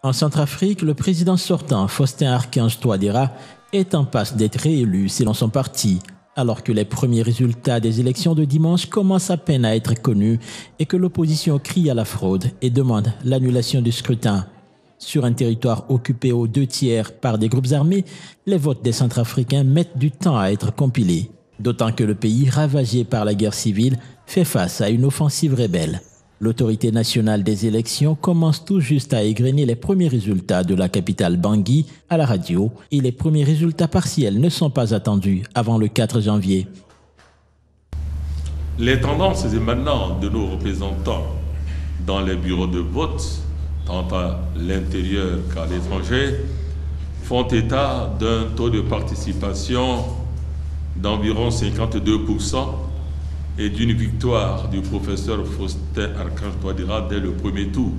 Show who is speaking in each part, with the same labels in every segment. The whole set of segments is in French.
Speaker 1: En Centrafrique, le président sortant, Faustin Archange Touadéra, est en passe d'être réélu selon son parti, alors que les premiers résultats des élections de dimanche commencent à peine à être connus et que l'opposition crie à la fraude et demande l'annulation du scrutin. Sur un territoire occupé aux 2/3 par des groupes armés, les votes des Centrafricains mettent du temps à être compilés, d'autant que le pays, ravagé par la guerre civile, fait face à une offensive rebelle. L'autorité nationale des élections commence tout juste à égrener les premiers résultats de la capitale Bangui à la radio et les premiers résultats partiels ne sont pas attendus avant le 4 janvier.
Speaker 2: Les tendances émanant de nos représentants dans les bureaux de vote, tant à l'intérieur qu'à l'étranger, font état d'un taux de participation d'environ 52%, et d'une victoire du professeur Faustin Archange Touadéra dès le premier tour,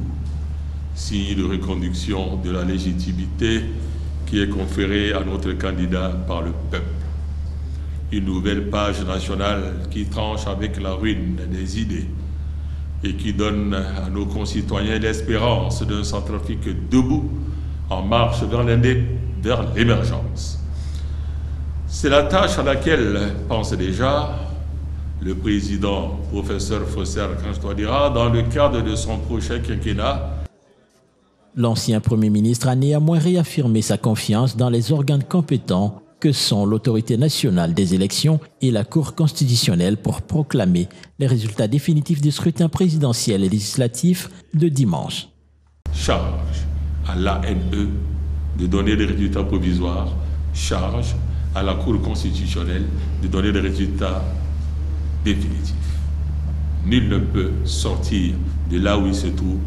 Speaker 2: signe de reconduction de la légitimité qui est conférée à notre candidat par le peuple. Une nouvelle page nationale qui tranche avec la ruine des idées et qui donne à nos concitoyens l'espérance d'un Centrafrique debout en marche vers l'émergence. C'est la tâche à laquelle pense déjà le président, professeur Faustin Archange Touadéra, dans le cadre de son prochain quinquennat.
Speaker 1: L'ancien Premier ministre a néanmoins réaffirmé sa confiance dans les organes compétents que sont l'autorité nationale des élections et la Cour constitutionnelle pour proclamer les résultats définitifs du scrutin présidentiel et législatif de dimanche.
Speaker 2: Charge à l'ANE de donner les résultats provisoires, charge à la Cour constitutionnelle de donner les résultats définitif. Nul ne peut sortir de là où il se trouve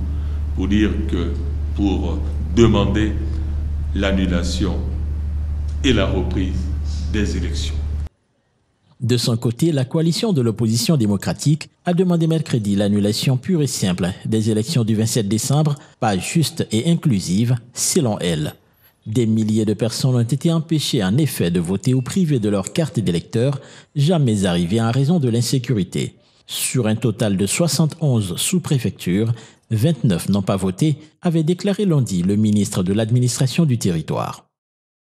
Speaker 2: pour demander l'annulation et la reprise des élections.
Speaker 1: De son côté, la coalition de l'opposition démocratique a demandé mercredi l'annulation pure et simple des élections du 27 décembre, pas juste et inclusive, selon elle. Des milliers de personnes ont été empêchées en effet de voter ou privées de leur carte d'électeur, jamais arrivées en raison de l'insécurité. Sur un total de 71 sous-préfectures, 29 n'ont pas voté, avait déclaré lundi le ministre de l'administration du territoire.